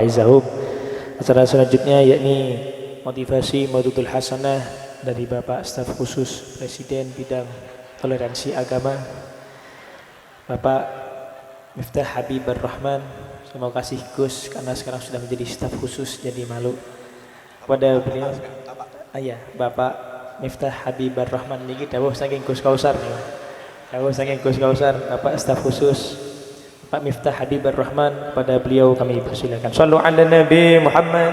Aizahum. Acara selanjutnya yakni motivasi Maududul Hasanah dari Bapak Staf Khusus Presiden Bidang Toleransi Agama Bapak Miftah Habibur Rahman. Terima kasih Gus karena sekarang sudah menjadi staf khusus, jadi malu kepada beliau. Ayah Bapak Miftah Habibur Rahman niki dawuh saking Gus Kausar nih. Dawuh saking Gus Kausar, Bapak staf khusus Pak Miftah Habibur Rahman, pada beliau kami persilakan. Shallu ala Nabi Muhammad.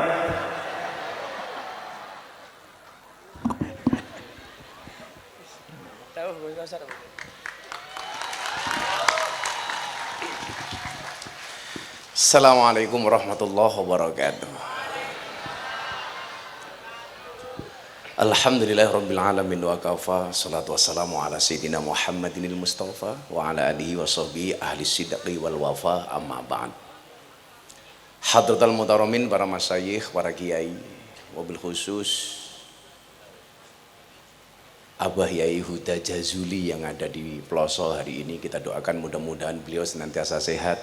Assalamualaikum warahmatullahi wabarakatuh. Alhamdulillahirabbil alamin wa kafa, salatu wassalamu ala sayyidina Muhammadinil Mustafa wa ala alihi wa sahbihi ahli sidqi wal wafa, amma ba'd. Hadratal mutaramin, para masyayikh, para kiai, wabil khusus Abah Yai Huda Jazuli yang ada di pelosok hari ini, kita doakan mudah-mudahan beliau senantiasa sehat,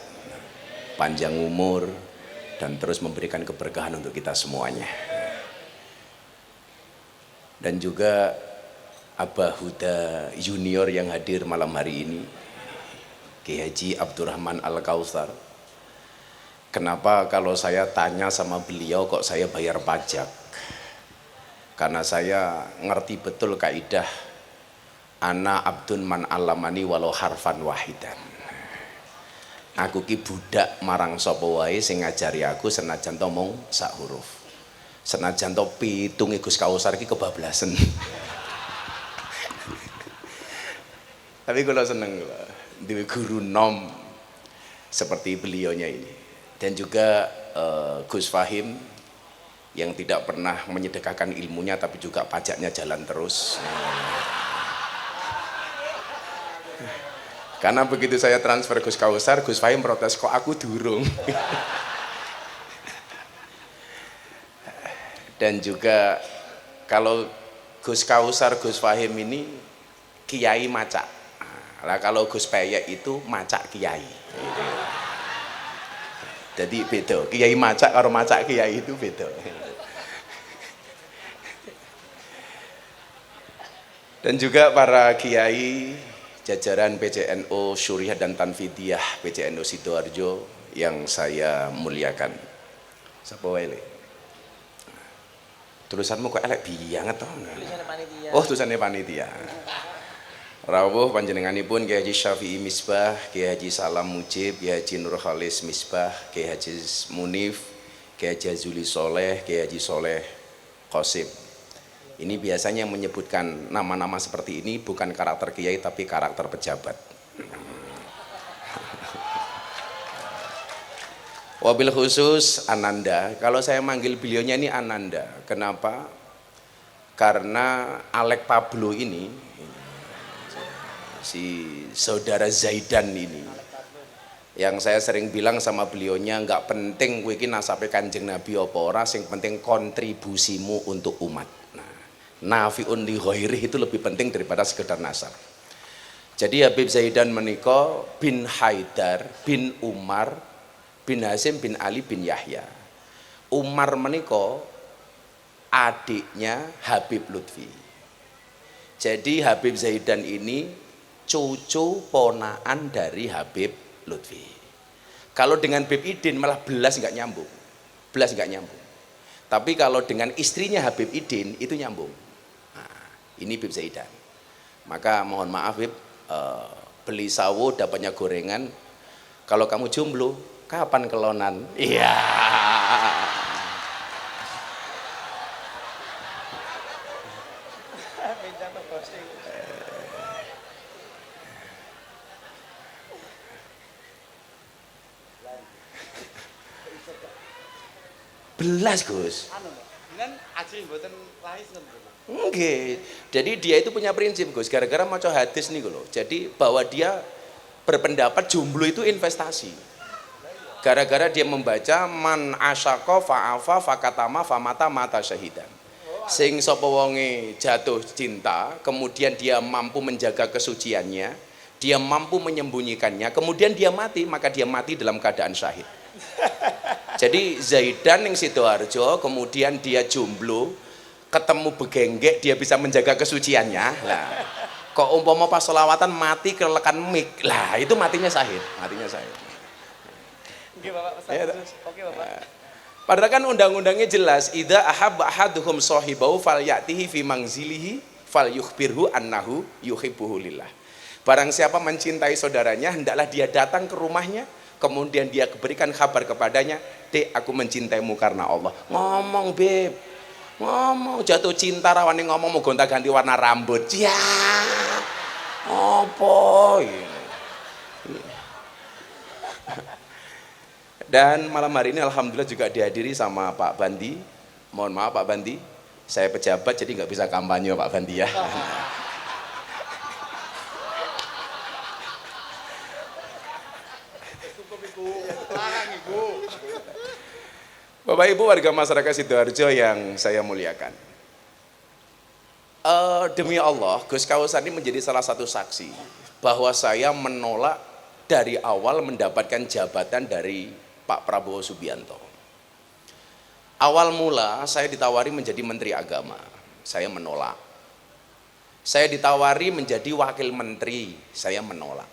panjang umur, dan terus memberikan keberkahan untuk kita semuanya. Dan juga Abah Huda Junior yang hadir malam hari ini, Kiai Haji Abdurrahman Al-Kautsar. Kenapa kalau saya tanya sama beliau kok saya bayar pajak? Karena saya ngerti betul kaidah ana abdun man alamani walau harfan wahidan. Aku ki budak marang sapa wae sing ngajari aku senajan to mung sak huruf. Senajan to pitunge Gus Kausar ki kebablasan. Tapi kula seneng duwe guru nom seperti beliaunya ini. Dan juga Gus Fahim yang tidak pernah menyedekahkan ilmunya tapi juga pajaknya jalan terus. Karena begitu saya transfer Gus Kausar, Gus Fahim protes, kok aku durung. Dan juga kalau Gus Kausar, Gus Fahim ini kiai macak. Nah, kalau Gus Peyek itu macak kiai. Jadi beda, kiai macak karo macak kiai itu beda. Dan juga para kiai jajaran PCNO Syuriah dan Tanfidiyah PCNO Sidoarjo yang saya muliakan. Sapa wae? Tulisanmu kok elek banget toh? Tulisannya panitia. Oh, tulisannya panitia. Rawuh panjenenganipun Kiai Haji Syafi'i Misbah, Kiai Haji Salam Mujib, Kiai Haji Nur Khalis Misbah, Kiai Haji Munif, Kiai Haji Azuli Soleh, Kiai Haji Soleh Qasim. Ini biasanya menyebutkan nama-nama seperti ini bukan karakter kiai tapi karakter pejabat. Wabil khusus Ananda, kalau saya manggil beliaunya ini Ananda. Kenapa? Karena Alek Pablo ini, si saudara Zaidan ini, yang saya sering bilang sama beliaunya, nggak penting kowe iki nasabe Kanjeng Nabi apa ora, sing penting kontribusimu untuk umat. Nah, nafiun li ghairi itu lebih penting daripada sekedar nasab. Jadi Habib Zaidan menika bin Haidar bin Umar bin Hasim bin Ali bin Yahya. Umar menika adiknya Habib Lutfi. Jadi Habib Zaidan ini cucu ponaan dari Habib Lutfi. Kalau dengan Habib Idin malah belas nggak nyambung, belas nggak nyambung. Tapi kalau dengan istrinya Habib Idin itu nyambung. Nah, ini Habib Zaidan. Maka mohon maaf Habib, beli sawo dapatnya gorengan. Kalau kamu jomblo, kapan kelonan? Iya. Belas Gus. Oke. Jadi dia itu punya prinsip Gus. Gara-gara maca hadis nih loh. Jadi bahwa dia berpendapat jomblo itu investasi. Gara-gara dia membaca man asyqa fa'afa fakatama famata mata syahidan. Sing sapa wonge jatuh cinta, kemudian dia mampu menjaga kesuciannya, dia mampu menyembunyikannya, kemudian dia mati, maka dia mati dalam keadaan syahid. Jadi Zaidan yang Sidoarjo, kemudian dia jomblo, ketemu begenggek, dia bisa menjaga kesuciannya. Lah, kok umpama pas sholawatan mati kelekan mic, lah itu matinya sahid, matinya sahid. Oke Bapak, pesan khusus. Oke Bapak. Padahal kan undang-undangnya jelas, idza ahabba ahaduhum sahibahu falyatihi fi manzilihi falyukhbirhu annahu yuhibbuhu lillah. Barang siapa mencintai saudaranya, hendaklah dia datang ke rumahnya, kemudian dia berikan kabar kepadanya, "Dek, aku mencintaimu karena Allah." Ngomong, Beb. Ngomong jatuh cinta rawani ngomong mau gonta-ganti warna rambut. Ya. Apa ini? Dan malam hari ini alhamdulillah juga dihadiri sama Pak Bandi. Mohon maaf Pak Bandi, saya pejabat jadi nggak bisa kampanye Pak Bandi ya. Bapak Ibu warga masyarakat Sidoarjo yang saya muliakan. Demi Allah, Gus Kausar ini menjadi salah satu saksi bahwa saya menolak dari awal mendapatkan jabatan dari Pak Prabowo Subianto. Awal mula saya ditawari menjadi Menteri Agama, saya menolak. Saya ditawari menjadi Wakil Menteri, saya menolak.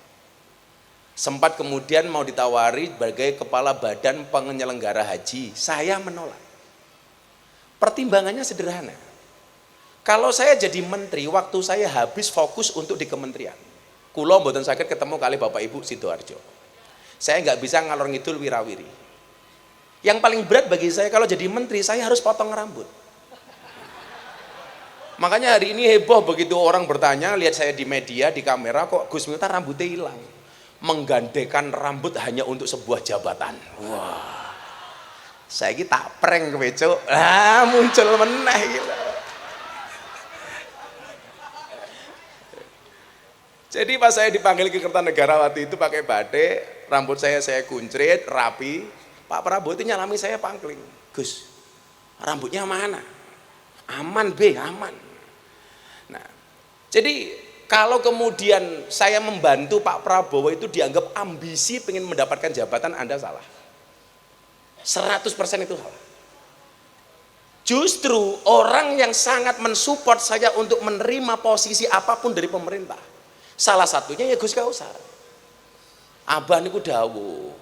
Sempat kemudian mau ditawari sebagai Kepala Badan Penyelenggara Haji, saya menolak. Pertimbangannya sederhana. Kalau saya jadi menteri, waktu saya habis fokus untuk di kementerian. Kulo mboten sakit ketemu kali Bapak Ibu Sidoarjo. Saya nggak bisa ngalor ngidul wirawiri. Yang paling berat bagi saya kalau jadi menteri, saya harus potong rambut. Makanya hari ini heboh begitu orang bertanya, lihat saya di media, di kamera, kok Gus Miftah rambutnya hilang. Menggandekan rambut hanya untuk sebuah jabatan. Wah, saya ini tak prank kowe, Cuk. Muncul meneh gitu. Jadi pas saya dipanggil ke Kertanegara waktu itu pakai batik, rambut saya kuncrit, rapi. Pak Prabowo itu nyalami saya pangkling. Gus, rambutnya mana? Aman be, aman. Nah, jadi kalau kemudian saya membantu Pak Prabowo itu dianggap ambisi pengen mendapatkan jabatan, Anda salah. 100% itu salah. Justru orang yang sangat mensupport saya untuk menerima posisi apapun dari pemerintah, salah satunya ya Gus Kausar. Abah niku dawuh,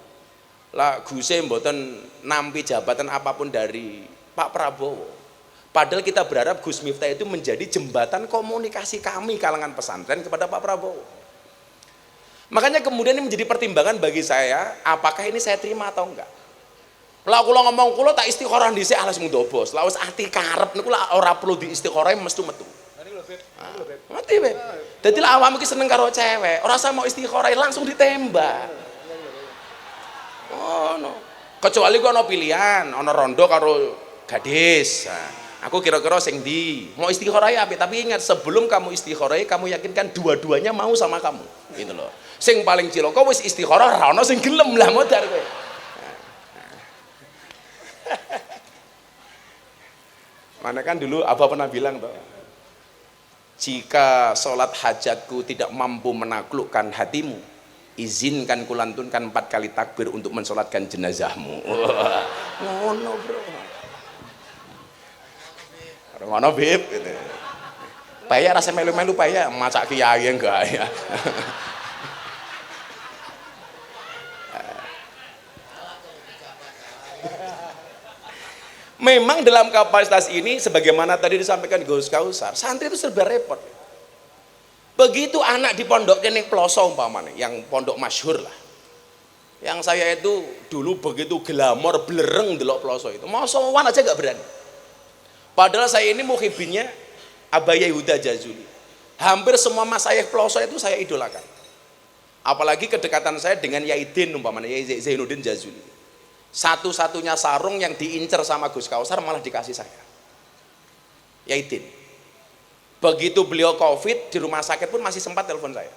lah Guse mboten nampi jabatan apapun dari Pak Prabowo. Padahal kita berharap Gus Miftah itu menjadi jembatan komunikasi kami kalangan pesantren kepada Pak Prabowo. Makanya kemudian ini menjadi pertimbangan bagi saya, apakah ini saya terima atau enggak. Lah kula ngomong kula tak istikharah dhisik alas mundobos. Lah wis ati karep niku lah ora perlu diistikharah mestu metu. Ngerti, Beb? Dadi lah awakmu iki seneng karo cewek, ora usah mau istikharah langsung ditembak. Oh no. Kecuali ku ana pilihan, ana rondo karo gadis. Aku kira-kira sing ndi? Mau istikharah apik, tapi ingat sebelum kamu istikharah kamu yakinkan dua-duanya mau sama kamu. Gitu loh. Sing paling cilaka wis istikharah ora ana sing gelem lah modar kowe. Mana kan dulu Abah pernah bilang toh, jika sholat hajatku tidak mampu menaklukkan hatimu, izinkan kulantunkan 4 kali takbir untuk mensolatkan jenazahmu. Wah, ngono bro. Ngono Bib gitu. Paya rasa melu-melu paya masak kiai enggak ya. Memang dalam kapasitas ini sebagaimana tadi disampaikan Gus Kausar, santri itu serba repot. Begitu anak di pondok ning ploso umpamane, yang pondok masyhur lah. Yang saya itu dulu begitu glamor blereng delok ploso itu. Mau sowan aja enggak berani. Padahal saya ini muhibinnya Abah Yehuda Jazuli. Hampir semua masyayikh ploso itu saya idolakan. Apalagi kedekatan saya dengan Yaidin umpamanya Yai Zainuddin Jazuli. Satu-satunya sarung yang diincer sama Gus Kausar malah dikasih saya. Yaidin. Begitu beliau Covid di rumah sakit pun masih sempat telepon saya.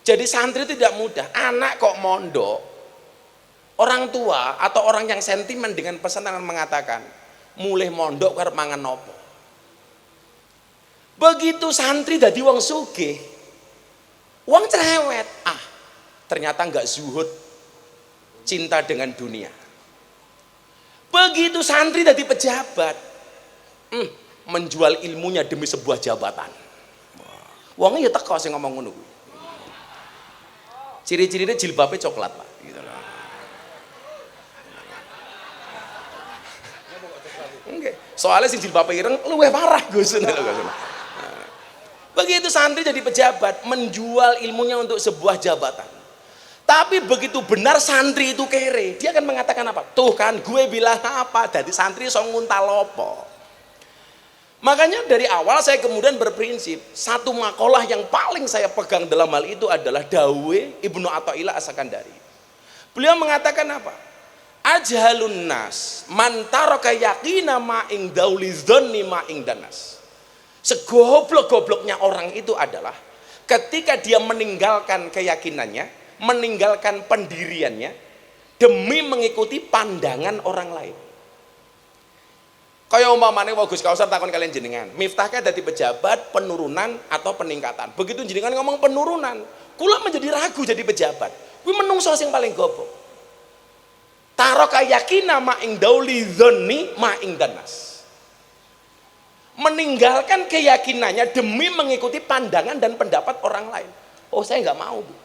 Jadi santri itu tidak mudah. Anak kok mondok, orang tua atau orang yang sentimen dengan pesan akan mengatakan, mulai mondok karep mangan nopo. Begitu santri dadi wong sugih, wong cerewet, ternyata enggak zuhud. cinta dengan dunia. Begitu santri jadi pejabat, menjual ilmunya demi sebuah jabatan. Wongnya ya teko sing ngomong ngono kuwi. Ciri-cirinya jilbabnya coklat, Pak. Gitu loh. Oke. Soalnya sing jilbabnya ireng luwih parah Gus. Begitu santri jadi pejabat, menjual ilmunya untuk sebuah jabatan. Tapi begitu benar santri itu kere, dia akan mengatakan apa? Tuh kan gue bilang apa? Dari santri so nguntal opo. Makanya dari awal saya kemudian berprinsip, satu makalah yang paling saya pegang dalam hal itu adalah dawe Ibnu Athaillah As-Sakandari. Beliau mengatakan apa? Ajhalun nas man taraka yaqina ma ing dauli dzanni ma ing danas. Segoblok-gobloknya orang itu adalah ketika dia meninggalkan keyakinannya, meninggalkan pendiriannya demi mengikuti pandangan orang lain. Kayak umpamane Gus Kausar takon kalian jenengan, miftahnya dadi pejabat, penurunan atau peningkatan. Begitu jenengan ngomong penurunan, kula menjadi ragu jadi pejabat. Kuwi menungso sing paling goblok. Taraka yakina ma ing dauli dzanni ma ing danas. Meninggalkan keyakinannya demi mengikuti pandangan dan pendapat orang lain. Oh, saya nggak mau, Bu.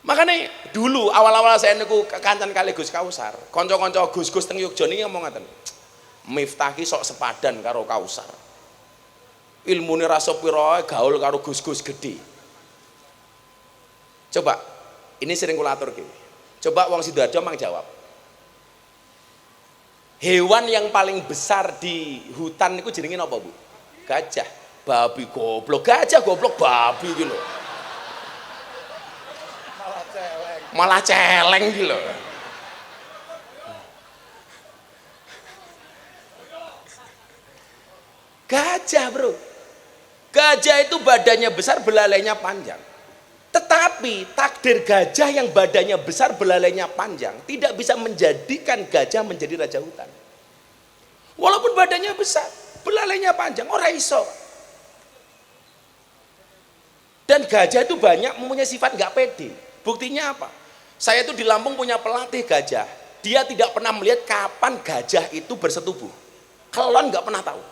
Makanya dulu awal-awal saya niku kancan kali Gus Kausar, konco-konco Gus-Gus teng Yogya niki ngomong ngaten. Miftah ki sok sepadan karo Kausar. Ilmune ra sepira gaul karo Gus-Gus gede. Coba, ini sering kula aturke. Coba wong Sidoarjo mang jawab. Hewan yang paling besar di hutan itu jenenge apa, Bu? Gajah. Babi goblok, gajah goblok, babi gitu. Malah celeng gitu. Gajah, Bro. Gajah itu badannya besar, belalainya panjang. Tetapi takdir gajah yang badannya besar, belalainya panjang tidak bisa menjadikan gajah menjadi raja hutan. Walaupun badannya besar, belalainya panjang, ora iso. Dan gajah itu banyak mempunyai sifat nggak pede. Buktinya apa? Saya itu di Lampung punya pelatih gajah. Dia tidak pernah melihat kapan gajah itu bersetubuh. Kelon nggak pernah tahu.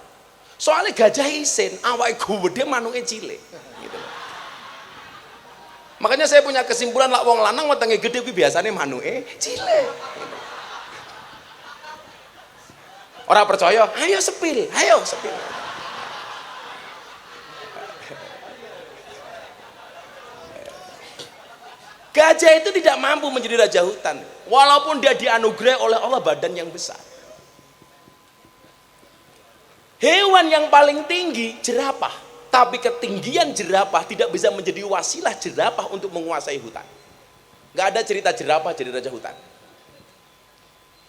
Soalnya gajah isin, awake gede manuke cilik. Gitu. Makanya saya punya kesimpulan lah wong lanang wetenge gede kuwi biasane manuke cilik. Orang percaya, ayo sepil, ayo sepil. Gajah itu tidak mampu menjadi raja hutan, walaupun dia dianugerahi oleh Allah badan yang besar. Hewan yang paling tinggi jerapah, tapi ketinggian jerapah tidak bisa menjadi wasilah jerapah untuk menguasai hutan. Nggak ada cerita jerapah jadi raja hutan.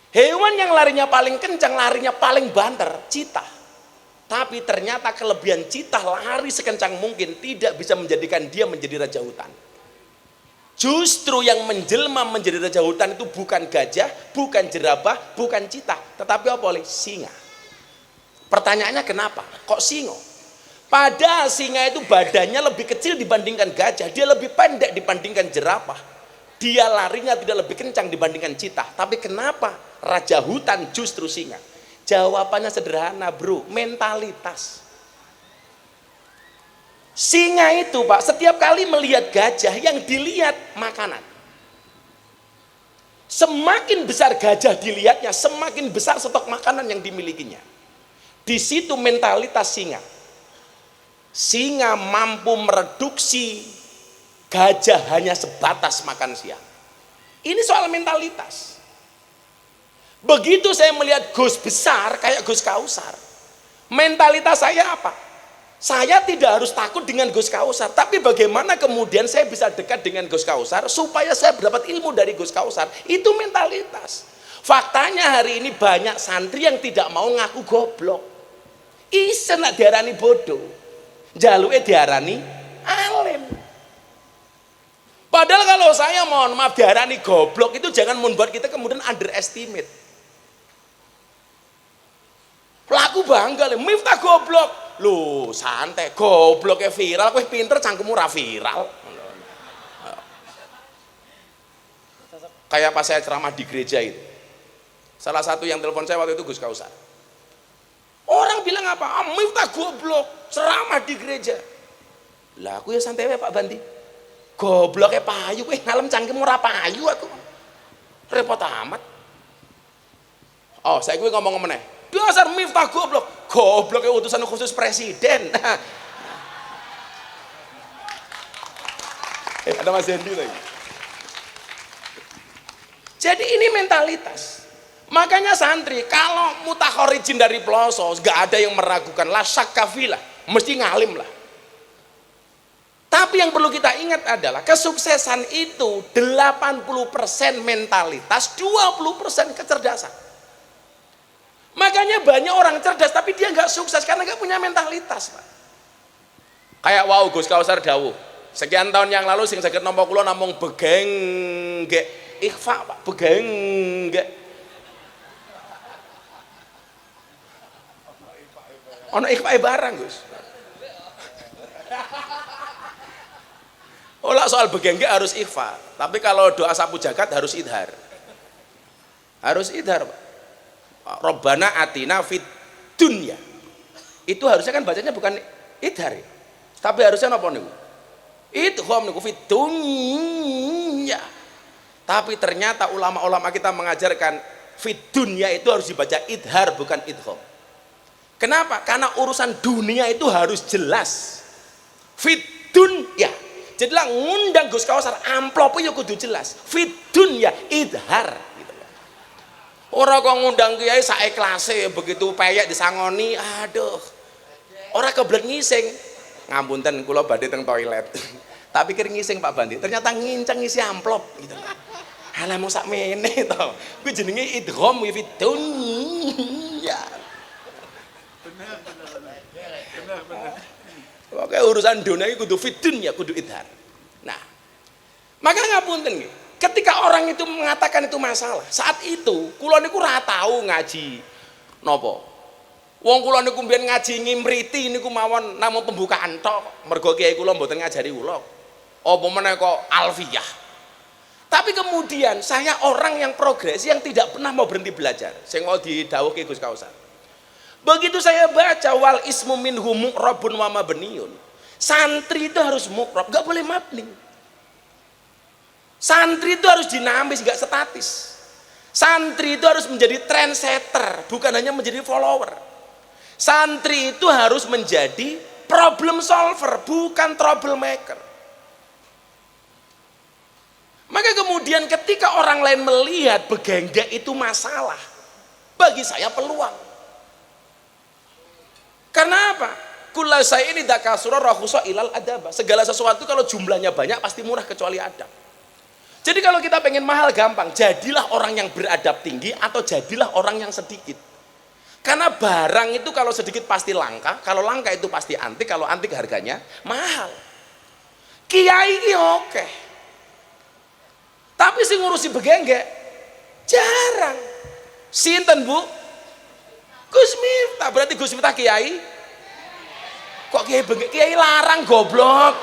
Hewan yang larinya paling kencang, larinya paling banter, citah. Tapi ternyata kelebihan citah lari sekencang mungkin tidak bisa menjadikan dia menjadi raja hutan. Justru yang menjelma menjadi raja hutan itu bukan gajah, bukan jerapah, bukan citah, tetapi apa oleh singa. Pertanyaannya kenapa? Kok singa? Padahal singa itu badannya lebih kecil dibandingkan gajah, dia lebih pendek dibandingkan jerapah, dia larinya tidak lebih kencang dibandingkan citah. Tapi kenapa raja hutan justru singa? Jawabannya sederhana, Bro, mentalitas. Singa itu, Pak, setiap kali melihat gajah yang dilihat makanan. Semakin besar gajah dilihatnya, semakin besar stok makanan yang dimilikinya. Di situ mentalitas singa. Singa mampu mereduksi gajah hanya sebatas makan siang. Ini soal mentalitas. Begitu saya melihat Gus besar kayak Gus Kausar, mentalitas saya apa? Saya tidak harus takut dengan Gus Kausar, tapi bagaimana kemudian saya bisa dekat dengan Gus Kausar supaya saya mendapat ilmu dari Gus Kausar? Itu mentalitas. Faktanya hari ini banyak santri yang tidak mau ngaku goblok. Isen nak diarani bodoh, jaluke diarani alim. Padahal kalau saya mohon maaf diarani goblok itu jangan membuat kita kemudian underestimate. Pelaku bangga, Miftah goblok. Loh, santai, gobloknya viral, kowe pinter cangkemmu ra viral. Kayak pas saya ceramah di gereja itu. Salah satu yang telepon saya waktu itu Gus Kausar. Orang bilang apa? Miftah goblok, ceramah di gereja. Lah aku ya santai Pak Bandi. Gobloknya payu, ngalem cangkem ora payu aku. Repot amat. Oh, saya gue ngomong meneh. Dasar Miftah goblok. Gobloknya utusan khusus presiden. Ada Mas Hendi lagi. Jadi ini mentalitas. Makanya santri kalau mutakhorijin dari peloso nggak ada yang meragukan, la syakkafilah, mesti ngalim lah. Tapi yang perlu kita ingat adalah kesuksesan itu 80% mentalitas, 20% kecerdasan. Makanya banyak orang cerdas tapi dia nggak sukses karena nggak punya mentalitas, Pak. Kayak wow Gus Kausar dawuh. Sekian tahun yang lalu sing saged nampa kula namung begengge ikhfa, Pak, begengge. Ono ikhfa barang, Gus. Olah soal begengge harus ikhfa, tapi kalau doa sapu jagat harus idhar. Harus idhar, Pak. Robbana atina fid dunya. Itu harusnya kan bacanya bukan idhar ya. Tapi harusnya napa niku? Idgham niku fid dunya. Tapi ternyata ulama-ulama kita mengajarkan fid dunya itu harus dibaca idhar bukan idgham. Kenapa? Karena urusan dunia itu harus jelas. Fid dunya. Jadilah ngundang Gus Kausar amplopnya kudu jelas. Fid dunya idhar. Orang kok ngundang kiai saikhlase begitu peyek disangoni, aduh. Orang kebelet ngising. Ngapunten kula badhe teng toilet. Tak pikir ngising Pak Bandi, ternyata nginceng ngisi amplop gitu. Halah mung sakmene to. Kuwi jenenge idgham fi dunya. Benar. Oke, urusan dunia itu kudu fi dunya, kudu idhar. Nah, maka ngapunten nggih. Ketika orang itu mengatakan itu masalah, saat itu kula niku ora tau ngaji napa. Wong kula niku mbiyen ngaji ngimriti niku mawon namung pembukaan tok. Mergo kiai kula mboten ngajari kula. Apa meneh kok alfiyah. Tapi kemudian saya orang yang progres yang tidak pernah mau berhenti belajar. Sing mau didhawuhke Gus Kausar. Begitu saya baca wal ismu minhu mu'rabun wa mabniun. Santri itu harus mu'rab, enggak boleh mabni. Santri itu harus dinamis, nggak statis. Santri itu harus menjadi trendsetter, bukan hanya menjadi follower. Santri itu harus menjadi problem solver, bukan troublemaker. Maka kemudian ketika orang lain melihat begengge itu masalah, bagi saya peluang. Karena apa? Kulla syai'in idza kasura rakhusa ilal adab. Segala sesuatu kalau jumlahnya banyak pasti murah kecuali adab. Jadi kalau kita pengen mahal gampang, jadilah orang yang beradab tinggi atau jadilah orang yang sedikit. Karena barang itu kalau sedikit pasti langka, kalau langka itu pasti antik, kalau antik harganya mahal. Kiai ini oke. Tapi sing ngurusi begengge jarang. Sinten Bu? Gus Miftah, berarti Gus Miftah kiai? Kok kiai begengge? Kiai larang goblok.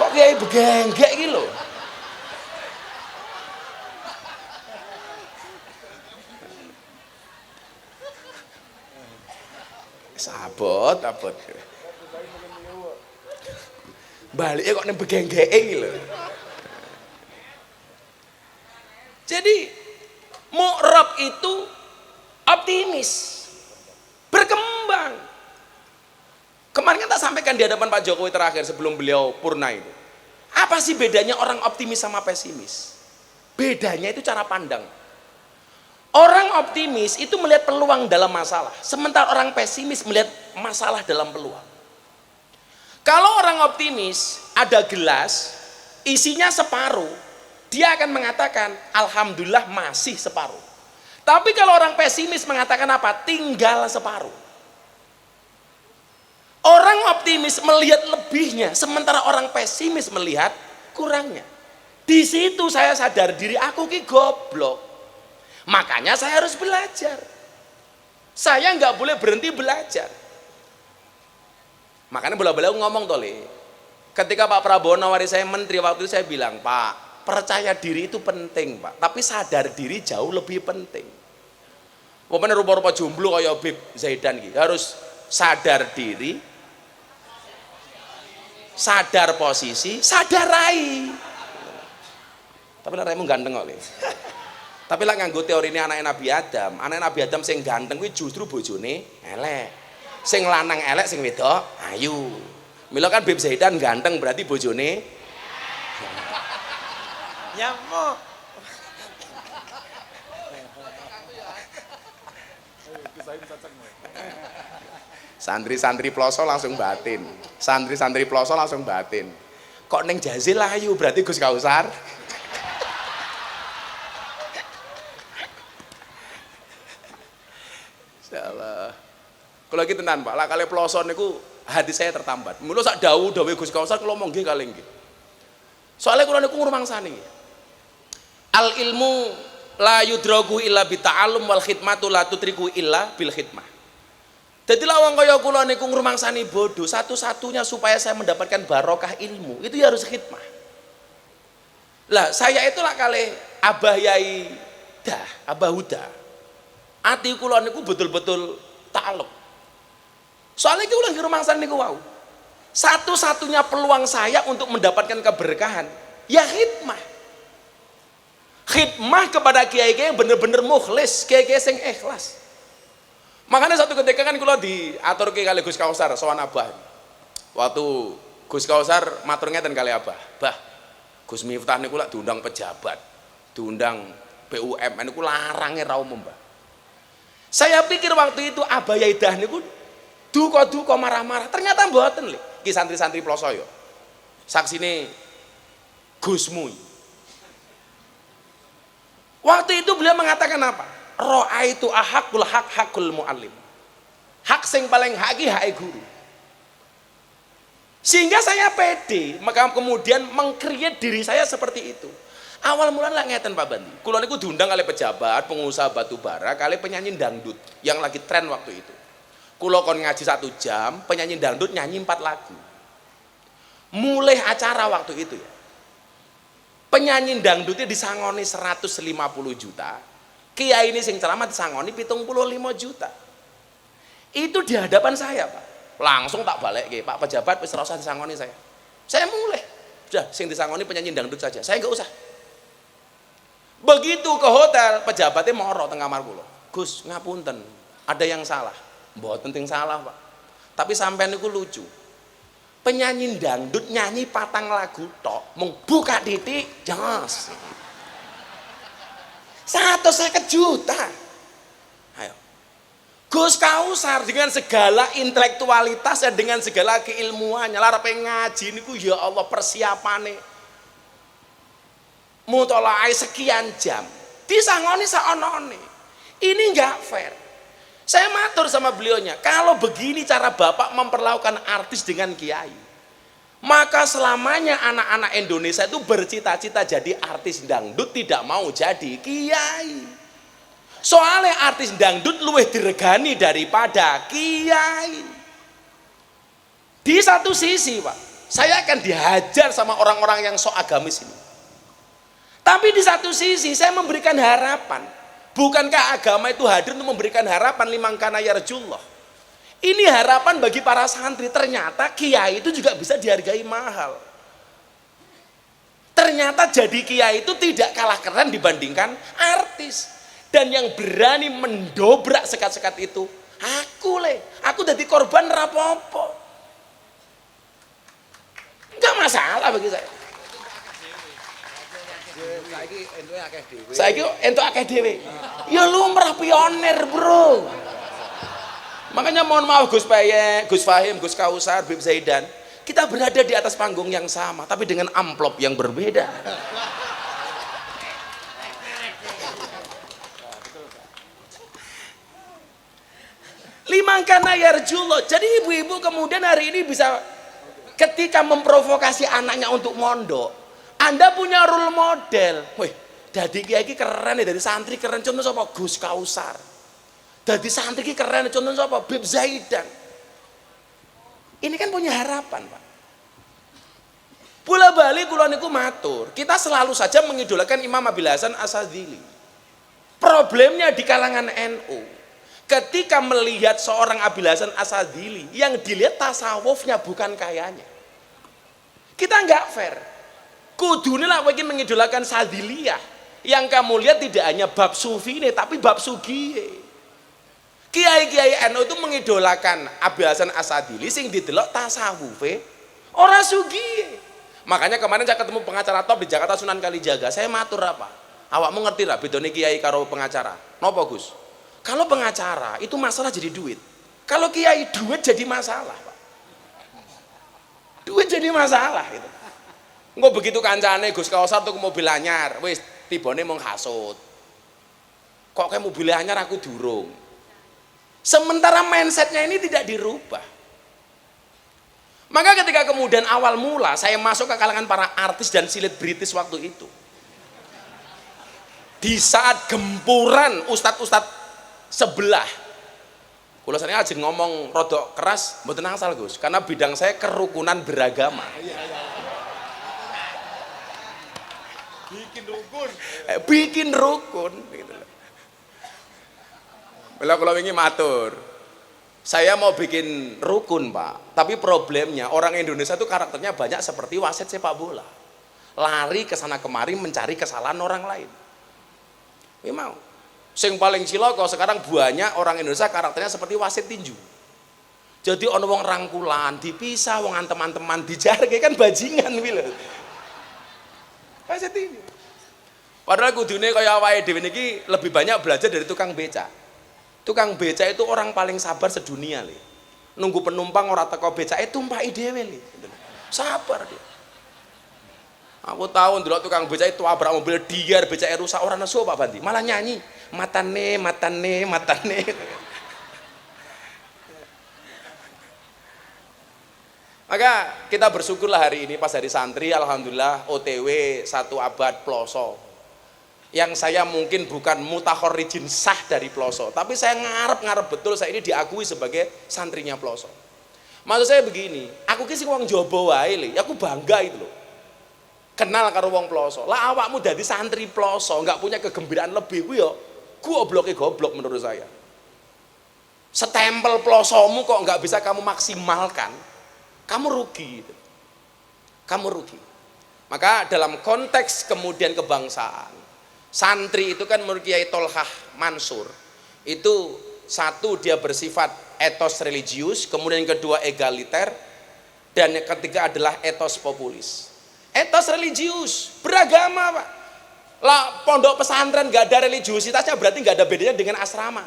Kok kiai begengge iki lho? Sabot. Baliknya kok neng begengge iki lho. Jadi mu'rab itu optimis, berkembang. Kemarin kan tak sampaikan di hadapan Pak Jokowi terakhir sebelum beliau purna itu. Apa sih bedanya orang optimis sama pesimis? Bedanya itu cara pandang. Orang optimis itu melihat peluang dalam masalah, sementara orang pesimis melihat masalah dalam peluang. Kalau orang optimis ada gelas, isinya separuh, dia akan mengatakan alhamdulillah masih separuh. Tapi kalau orang pesimis mengatakan apa? Tinggal separuh. Orang optimis melihat lebihnya, sementara orang pesimis melihat kurangnya. Di situ saya sadar diri aku ki goblok. Makanya saya harus belajar. Saya nggak boleh berhenti belajar. Makanya beliau ngomong tole. Ketika Pak Prabowo nawari saya menteri waktu itu saya bilang, Pak, percaya diri itu penting Pak, tapi sadar diri jauh lebih penting. Pokoknya rupa-rupa jomblo kayak Habib Zaidan gitu, harus sadar diri, sadar posisi, sadar rai. Tapi raimu ganteng kok. Tapi lah nganggo teori ini anak Nabi Adam sing ganteng kuwi justru bojone elek. Sing lanang elek, sing wedok ayu. Mila kan Habib Zaidan ganteng berarti bojone nyamuk. Santri-santri ploso langsung batin. Santri-santri ploso langsung batin. Kok neng Jazil ayu berarti Gus Kausar. Insyaallah. Kalau lagi tenan Pak, lah kali ploso niku hati saya tertambat. Mula sak dawuh Gus Kausar kula monggo kali nggih. Soalnya kula niku ngrumangsani. Al ilmu la yudraku illa bi ta'allum wal khidmatu la tutriku illa bil khidmah. Jadi lawang kaya kula niku ngrumangsani bodoh, satu-satunya supaya saya mendapatkan barokah ilmu itu ya harus khidmah. Lah saya itulah kali Abah Yai Abah Huda. Ati kula niku betul-betul ta'alluq. Soalnya kula ngrumangsani niku wau. Satu-satunya peluang saya untuk mendapatkan keberkahan ya khidmah. Khidmah kepada kiai-kiai yang bener-bener mukhlis, kiai-kiai sing ikhlas. Makanya satu ketika kan kula diatur kali Gus Kausar sowan Abah. Waktu Gus Kausar matur ngeten kali Abah, "Bah, Gus Miftah niku lak diundang pejabat, diundang BUMN niku larange ra umum, Mbah." Saya pikir waktu itu Abah Yaidah niku duka-duka marah-marah, ternyata mboten lho. Ki santri-santri ploso yo. Saksine Gusmu. Waktu itu beliau mengatakan apa? Ro'a itu ahakul hakul mu'allim. Hak sing paling haki hak guru. Sehingga saya pede, maka kemudian mengkreat diri saya seperti itu. Awal mulanya ngeten Pak Bandi. Kula niku diundang oleh pejabat, pengusaha batu bara, kali penyanyi dangdut yang lagi tren waktu itu. Kula kon ngaji 1 jam, penyanyi dangdut nyanyi 4 lagu. Mulai acara waktu itu ya. Penyanyi dangdutnya disangoni 150 juta. Kiai ini sing ceramah disangoni 75 juta. Itu di hadapan saya Pak. Langsung tak balik ke Pak pejabat wis ora usah disangoni saya. Saya mulai. Sudah sing disangoni penyanyi dangdut saja. Saya enggak usah. Begitu ke hotel pejabatnya moro teng kamar kula. Gus, ngapunten, ada yang salah. Mboten ting salah Pak. Tapi sampean niku lucu. Penyanyi dangdut nyanyi 4 lagu tok, mung buka titik, jos. 150 juta. Ayo. Gus Kausar dengan segala intelektualitas dan dengan segala keilmuannya, larepe ngaji niku ya Allah persiapane. Mutolaah sekian jam. Disangoni saonone. Ini enggak fair. Saya matur sama beliaunya, kalau begini cara Bapak memperlakukan artis dengan kiai, maka selamanya anak-anak Indonesia itu bercita-cita jadi artis dangdut, tidak mau jadi kiai. Soalnya artis dangdut luwih diregani daripada kiai. Di satu sisi Pak, saya akan dihajar sama orang-orang yang sok agamis ini. Tapi di satu sisi saya memberikan harapan. Bukankah agama itu hadir untuk memberikan harapan liman kana yarjullah? Ini harapan bagi para santri, ternyata kiai itu juga bisa dihargai mahal. Ternyata jadi kiai itu tidak kalah keren dibandingkan artis. Dan yang berani mendobrak sekat-sekat itu, aku jadi korban rapopo. Enggak masalah bagi saya. Saiki entuk akeh dhewe. Ya lumrah pionir, Bro. Makanya mohon maaf Gus Payek, Gus Fahim, Gus Kausar, Habib Zaidan, kita berada di atas panggung yang sama tapi dengan amplop yang berbeda. Limangkana yarjullah. Jadi ibu-ibu kemudian hari ini bisa ketika memprovokasi anaknya untuk mondok, Anda punya role model. Wih, dadi kiai iki keren ya, dari santri keren, contoh sapa? Gus Kausar. Dadi santri iki keren, contoh sapa? Habib Zaidan. Ini kan punya harapan, Pak. Bola bali kula niku matur, kita selalu saja mengidolakan Imam Abil Hasan Asyadzili. Problemnya di kalangan NU, ketika melihat seorang Abil Hasan Asyadzili yang dilihat tasawufnya bukan kayanya, kita nggak fair. Kudune lah ingin mengidolakan Sadziliyah, yang kamu lihat tidak hanya bab sufi ini tapi bab sugiye. Kiai-kiai NU itu mengidolakan Abil Hasan Asyadzili sing didelok tasawufe ora sugiye. Makanya kemarin saya ketemu pengacara top di Jakarta Sunan Kalijaga, saya matur apa? Awakmu ngerti lah bedone kiai karo pengacara? Nopo Gus? Kalau pengacara itu masalah jadi duit. Kalau kiai duit jadi masalah, Pak. Duit jadi masalah itu. Engko begitu kancane Gus Kausar tuku mobil anyar, wis tibane mung hasud. Kok kayak mobil anyar aku durung. Sementara mindsetnya ini tidak dirubah. Maka ketika kemudian awal mula saya masuk ke kalangan para artis dan selebritis waktu itu, di saat gempuran ustadz-ustadz sebelah, kalau saya aja ngomong rodok keras, mboten asal Gus, karena bidang saya kerukunan beragama. Bikin rukun gitu. Kalau ingin matur, saya mau bikin rukun Pak, tapi problemnya orang Indonesia itu karakternya banyak seperti wasit sepak bola, lari ke sana kemari mencari kesalahan orang lain. Ini mau, sing paling ciloko sekarang banyak orang Indonesia karakternya seperti wasit tinju. Jadi ono wong rangkulan, dipisah, wong teman-teman dijarke kan bajingan wile. Wasit tinju. Padahal kudune kaya awake dhewe niki lebih banyak belajar dari tukang beca. Tukang beca itu orang paling sabar sedunia li. Nunggu penumpang orang teko becake tumpaki dhewe li. Sabar dia. Aku tahu dulu tukang beca itu abrak mobil diar becake rusak orang nesu Pak Bandi, malah nyanyi matane matane matane. Maka kita bersyukurlah hari ini pas hari santri, alhamdulillah OTW 1 abad ploso. Yang saya mungkin bukan mutakhorrijin sah dari Ploso, tapi saya ngarep betul saya ini diakui sebagai santrinya Ploso. Maksud saya begini, aku ki sing wong Jawa wae lho, aku bangga itu loh. Kenal karo wong Ploso. Lah awakmu dadi santri Ploso, enggak punya kegembiraan lebih ku ya goblok menurut saya. Stempel Plosomu kok enggak bisa kamu maksimalkan, kamu rugi gitu. Kamu rugi. Maka dalam konteks kemudian kebangsaan, santri itu kan menurut Kiai Tolhah Mansur itu satu dia bersifat etos religius, kemudian yang kedua egaliter, dan yang ketiga adalah etos populis. Etos religius beragama Pak. Lah pondok pesantren gak ada religiusitasnya berarti gak ada bedanya dengan asrama.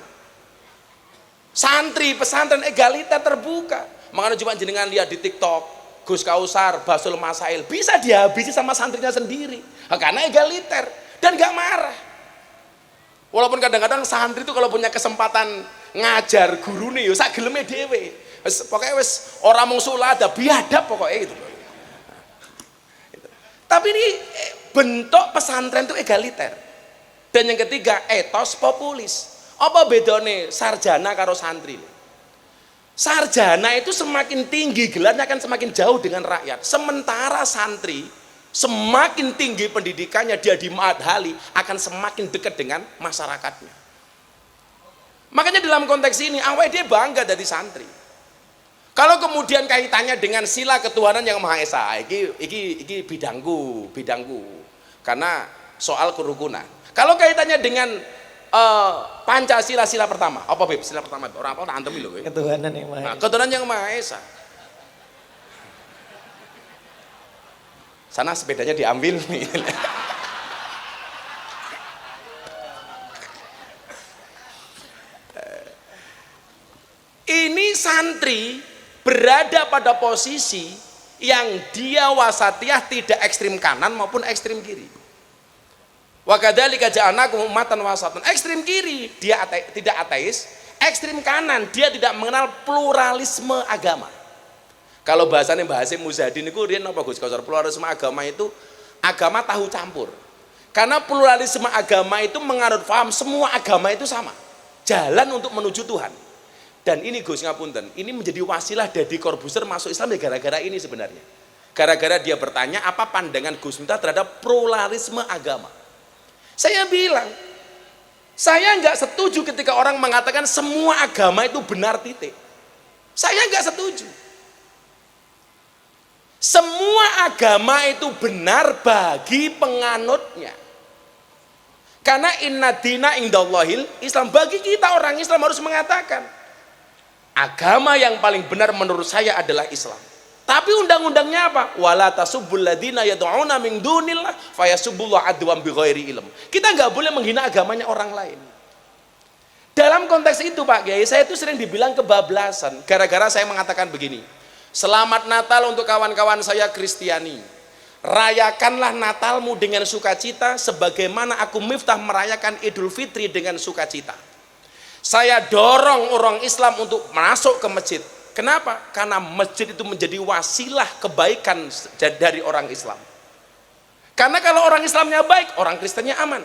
Santri pesantren egaliter terbuka. Makanya cuma jenengan lihat di TikTok Gus Kausar, Basul Masail bisa dihabisi sama santrinya sendiri karena egaliter dan gak marah. Walaupun kadang-kadang santri itu kalau punya kesempatan ngajar guru nih, sak geleme dhewe. Pokoknya wis ora mung salat ada biadab pokoknya gitu. Tapi ini bentuk pesantren itu egaliter. Dan yang ketiga etos populis. Apa bedane sarjana karo santri? Sarjana itu semakin tinggi gelarnya akan semakin jauh dengan rakyat. Sementara santri semakin tinggi pendidikannya dia di Ma'had Hali akan semakin dekat dengan masyarakatnya. Makanya dalam konteks ini awake dia bangga dari santri. Kalau kemudian kaitannya dengan sila ketuhanan yang Maha Esa, iki bidangku. Karena soal kerukunan. Kalau kaitannya dengan Pancasila sila pertama, apa Beb? Sila pertama orang apa antem lho kowe. Ketuhanan yang Maha Esa. Nah, ketuhanan yang Maha Esa. Sana sepedanya diambil nih. Ini santri berada pada posisi yang dia wasatiyah tidak ekstrim kanan maupun ekstrim kiri. Wa kadzalika ja'alnakum ummatan wasatan. Ekstrim kiri dia tidak ateis, ekstrim kanan dia tidak mengenal pluralisme agama. Kalau bahasanya bahasa Muzadin itu riyen apa Gus Kausar, pluralisme agama itu agama tahu campur. Karena pluralisme agama itu menganut paham semua agama itu sama. Jalan untuk menuju Tuhan. Dan ini Gus ngapunten, ini menjadi wasilah Deddy Corbuzier masuk Islam ya gara-gara ini sebenarnya. Gara-gara dia bertanya apa pandangan Gus Miftah terhadap pluralisme agama. Saya bilang, saya nggak setuju ketika orang mengatakan semua agama itu benar titik. Saya nggak setuju. Semua agama itu benar bagi penganutnya. Karena inna dina indallahil Islam. Bagi kita orang Islam harus mengatakan agama yang paling benar menurut saya adalah Islam. Tapi undang-undangnya apa? Wala tasubbul ladzina yad'una min dunillah fayasubbullah adwan bighairi ilm. Kita nggak boleh menghina agamanya orang lain. Dalam konteks itu Pak Kiai, saya itu sering dibilang kebablasan gara-gara saya mengatakan begini. Selamat Natal untuk kawan-kawan saya Kristiani. Rayakanlah Natalmu dengan sukacita sebagaimana aku Miftah merayakan Idul Fitri dengan sukacita. Saya dorong orang Islam untuk masuk ke masjid. Kenapa? Karena masjid itu menjadi wasilah kebaikan dari orang Islam. Karena kalau orang Islamnya baik, orang Kristennya aman.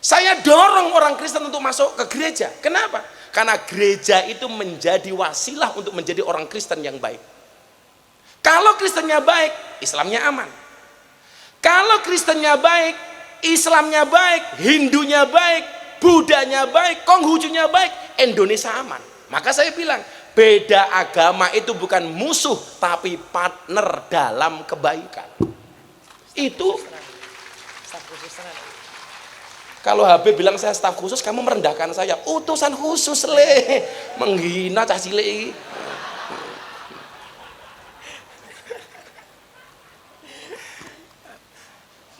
Saya dorong orang Kristen untuk masuk ke gereja. Kenapa? Karena gereja itu menjadi wasilah untuk menjadi orang Kristen yang baik. Kalau Kristennya baik, Islamnya aman. Kalau Kristennya baik, Islamnya baik, Hindunya baik, Budanya baik, Konghucunya baik, Indonesia aman. Maka saya bilang, beda agama itu bukan musuh tapi partner dalam kebaikan. Itu kalau Habib bilang saya staf khusus, kamu merendahkan saya. Utusan khusus le, menghina cah cilik.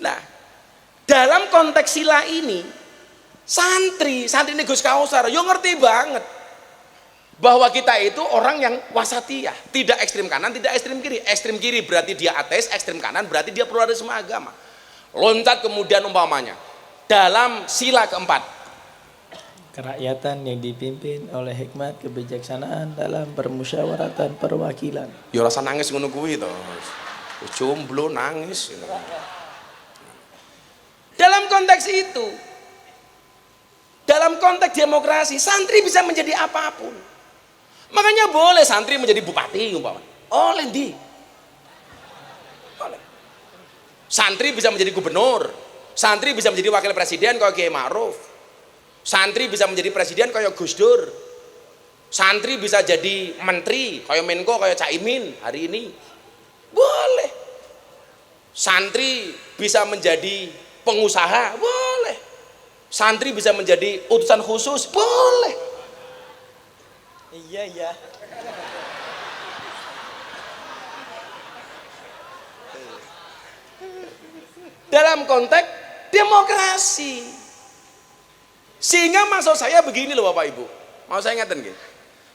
Nah, dalam konteks sila ini, santri ini Gus Kausar, yo ngerti banget bahwa kita itu orang yang wasatiyah, tidak ekstrim kanan, tidak ekstrim kiri. Ekstrim kiri berarti dia ateis, ekstrim kanan berarti dia pluralisme agama. Loncat kemudian umpamanya dalam sila keempat, kerakyatan yang dipimpin oleh hikmat kebijaksanaan dalam permusyawaratan perwakilan. ya rasa nangis ngono kuwi to. Jomblo nangis. Dalam konteks itu, dalam konteks demokrasi, santri bisa menjadi apapun. Makanya boleh santri menjadi bupati umpamanya. Oleh di. Boleh. Santri bisa menjadi gubernur. Santri bisa menjadi wakil presiden kayak Kiai Ma'ruf. Santri bisa menjadi presiden kayak Gus Dur. Santri bisa jadi menteri kayak Menko kayak Caimin hari ini. Boleh. Santri bisa menjadi pengusaha, boleh. Santri bisa menjadi utusan khusus, boleh. Iya. Dalam konteks demokrasi. Sehingga maksud saya begini loh Bapak Ibu. Mau saya ingatkan gitu.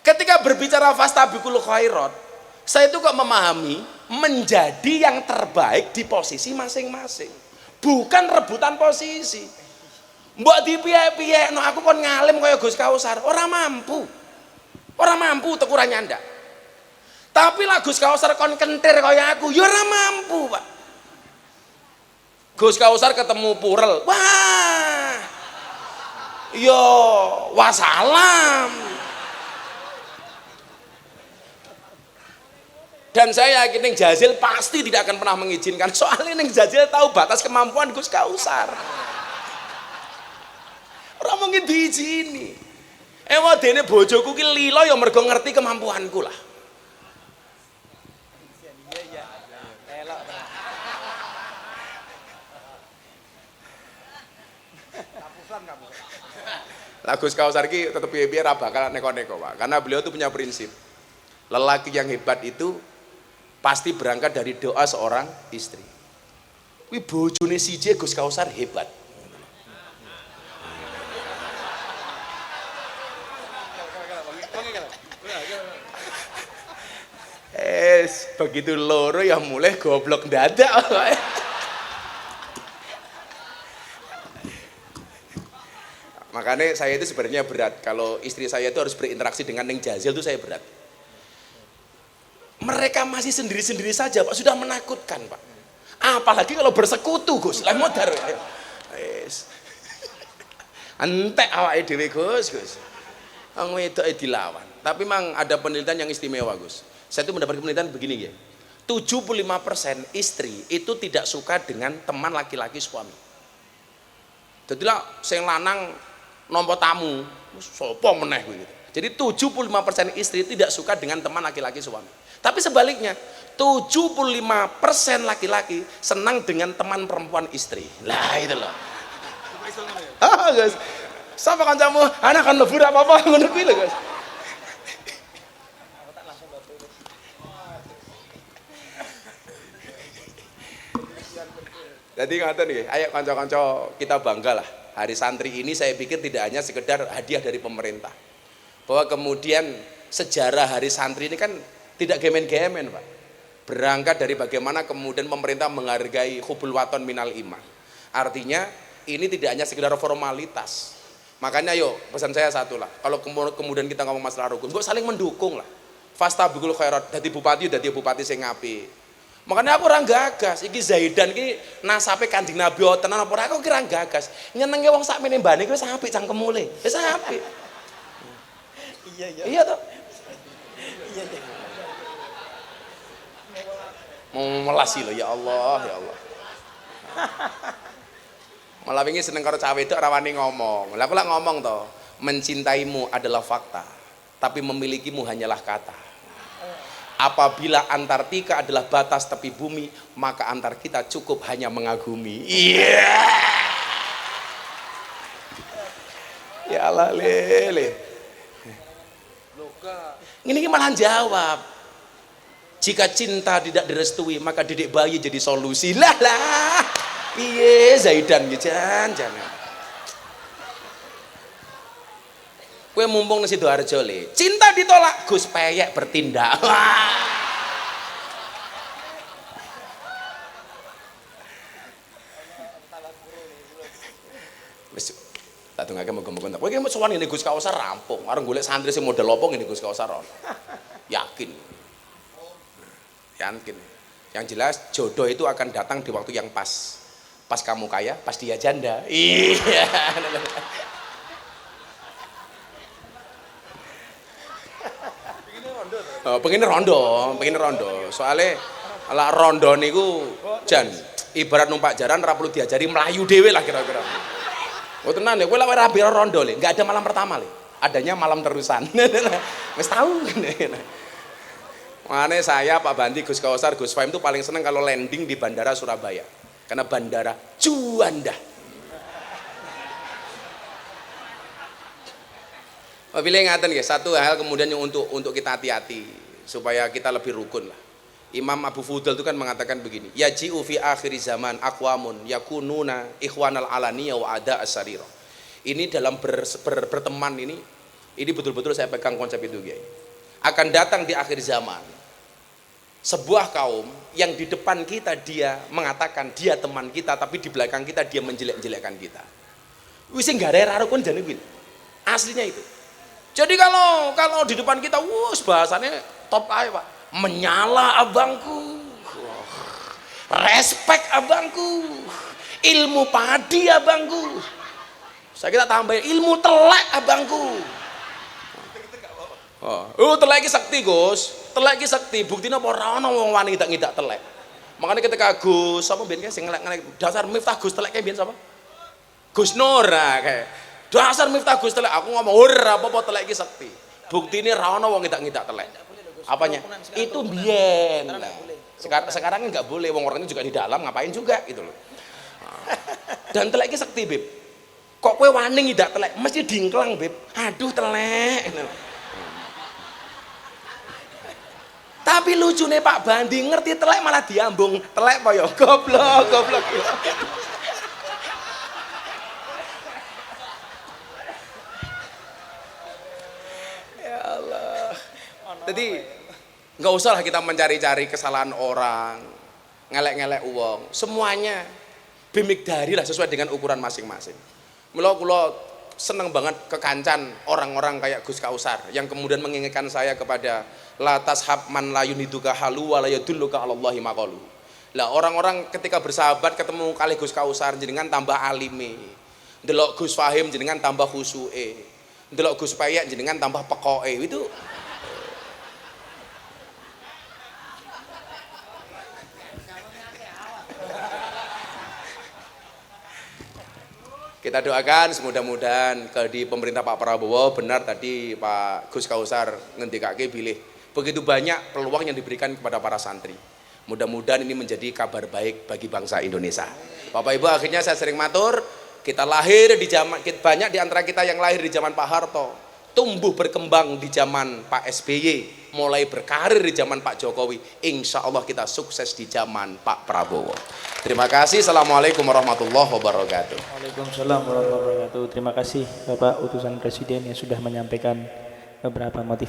Ketika berbicara fastabiqul khairat, saya itu kok memahami menjadi yang terbaik di posisi masing-masing. Bukan rebutan posisi. Mbok dipiye-piye, no aku kon ngalim kaya Gus Kausar, orang mampu tekuran nyanda. Tapi lah Gus Kausar kon kentir kaya aku, ya ora mampu Pak. Gus Kausar ketemu Purel, wah, yo wassalam. Dan saya yakin Neng Jazil pasti tidak akan pernah mengizinkan, soalnya Neng Jazil tahu batas kemampuan Gus Kausar. Orang mungkin diizini. Wadene bojoku ki lilo ya mergo ngerti kemampuanku lah. Lah Gus Kausar ki tetep piye-piye ra bakal neko-neko, Pak. Karena beliau tuh punya prinsip. Lelaki yang hebat itu pasti berangkat dari doa seorang istri. Kuwi bojone siji Gus Kausar hebat. Begitu loro ya mulai goblok dadak. Makanya saya itu sebenarnya berat kalau istri saya itu harus berinteraksi dengan Neng Jazil itu saya berat. Mereka masih sendiri-sendiri saja Pak, sudah menakutkan Pak. Apalagi kalau bersekutu Gus, lah modar. Wis. Entek awake dhewe Gus. Wong wedoke dilawan. Tapi memang ada penelitian yang istimewa Gus. Saya itu mendapat penelitian begini ya. 75% istri itu tidak suka dengan teman laki-laki suami. Jadilah sing lanang nampa tamu, sapa meneh kuwi gitu. Jadi 75% istri tidak suka dengan teman laki-laki suami. Tapi sebaliknya, 75% laki-laki senang dengan teman perempuan istri. Lah itu loh. Ah, guys. Sapa kancamu? Anak kan lebur apa-apa ngono kuwi lho, guys. Jadi ngaten nggih, ayo kanca-kanca kita bangga lah. Hari santri ini saya pikir tidak hanya sekedar hadiah dari pemerintah. Bahwa kemudian sejarah hari santri ini kan tidak gemen-gemen, Pak. Berangkat dari bagaimana kemudian pemerintah menghargai hubul waton minal iman. Artinya ini tidak hanya sekedar formalitas. Makanya yuk pesan saya satu lah. Kalau kemudian kita ngomong masalah rukun, kok saling mendukung lah. Fastabiqul khairat, dadi bupati sing apik. Makanya aku orang gagas, iki Zaidan iki nasape Kanjeng Nabi tenan apa ora aku kira gagas. Nyenenge wong sakmene mbane iki wis apik cangkemmu le. Wis apik. Iya iya. Iya toh? Iya iya. Mau melasi lho ya Allah, ya Allah. Malah wingi seneng karo cah wedok ora wani ngomong. Lah aku lak ngomong toh, mencintaimu adalah fakta, tapi memilikimu hanyalah kata. Apabila Antartika adalah batas tepi bumi, maka antar kita cukup hanya mengagumi. Iya. Ya Allah lele. Ini malah jawab. Jika cinta tidak direstui, maka didik bayi jadi solusi. Lah. Iya Zaidan jangan. Kue mumpung nasi Sidoarjo le, cinta ditolak, Gus Peyek bertindak. Wis tak tungake muga-muga. Kowe iki mau sowan ngene Gus Kausar rampung, arep golek santri sing model apa ngene Gus Kausar. Yakin. Yang jelas jodoh itu akan datang di waktu yang pas. Pas kamu kaya, pas dia janda. Iya. Pengen rondo. Soalnya ala rondo niku jan ibarat numpak jaran ora perlu diajari melayu dhewe lah kira-kira. Oh tenan ya, kowe lak ora biro rondo le, enggak ada malam pertama le. Adanya malam terusan. Wis tahu. Makanya saya Pak Bandi, Gus Kausar, Gus Faim itu paling seneng kalau landing di Bandara Surabaya. Karena bandara Juanda. Bila ingatan ya, satu hal kemudian yang untuk kita hati-hati supaya kita lebih rukun lah. Imam Abu Fudal itu kan mengatakan begini, yaji'u fi akhir zaman aqwamun yakununa ikhwanal alaniya wa ada asarira. Ini dalam berteman ini betul-betul saya pegang konsep itu guys. Akan datang di akhir zaman sebuah kaum yang di depan kita dia mengatakan dia teman kita, tapi di belakang kita dia menjelek-jelekkan kita. Wis enggak ada rukun jane kuwi. Aslinya itu. Jadi kalau di depan kita, bahasanya top aja Pak. Menyala abangku, respect abangku, ilmu padi abangku. Saya kita tambahin ilmu telek abangku. Telek iki sakti Gus, telek iki sakti. Buktinya apa ora ana wong wani ngidak telek. Makanya ketika Gus sapa mbiyen sing ngelek dasar Miftah Gus telek mbiyen sapa? Gus Nur kayak. Dasar Miftah Gus telek, aku ngomong ora apa-apa telek iki sakti. Buktine ra ono wong ngidak telek. Apanya? Itu biyen. Nah, sekarang kan enggak boleh, wong orangnya juga di dalam ngapain juga gitu loh. Dan telek iki sakti, Beb. Kok kowe wani ngidak telek, mesti dingklang, Beb. Aduh telek. Tapi lucunya Pak Bandi ngerti telek malah diambung. Telek apa ya? Goblok. Jadi nggak usah lah kita mencari-cari kesalahan orang, ngelek-ngelek uang. Semuanya bimigdari lah sesuai dengan ukuran masing-masing. Mula seneng banget kekancan orang-orang kayak Gus Kausar yang kemudian mengingatkan saya kepada la tashab man la yuniduka halu wa la yadulluka 'alallahi maqalu. Lah orang-orang ketika bersahabat ketemu kali Gus Kausar jenengan tambah alime. Ndelok Gus Fahim jenengan tambah khusuke. Ndelok Gus Peyek jenengan tambah pekoke. Itu Kita doakan semudah-mudahan di pemerintah Pak Prabowo benar tadi Pak Gus Kausar ngendikake bilih begitu banyak peluang yang diberikan kepada para santri. Mudah-mudahan ini menjadi kabar baik bagi bangsa Indonesia. Bapak Ibu, akhirnya saya sering matur, kita lahir di zaman, banyak di antara kita yang lahir di zaman Pak Harto, tumbuh berkembang di zaman Pak SBY, mulai berkarir di zaman Pak Jokowi. Insya Allah kita sukses di zaman Pak Prabowo. Terima kasih. Assalamualaikum warahmatullahi wabarakatuh. Waalaikumsalam warahmatullahi wabarakatuh. Terima kasih Bapak utusan Presiden yang sudah menyampaikan beberapa motivasi.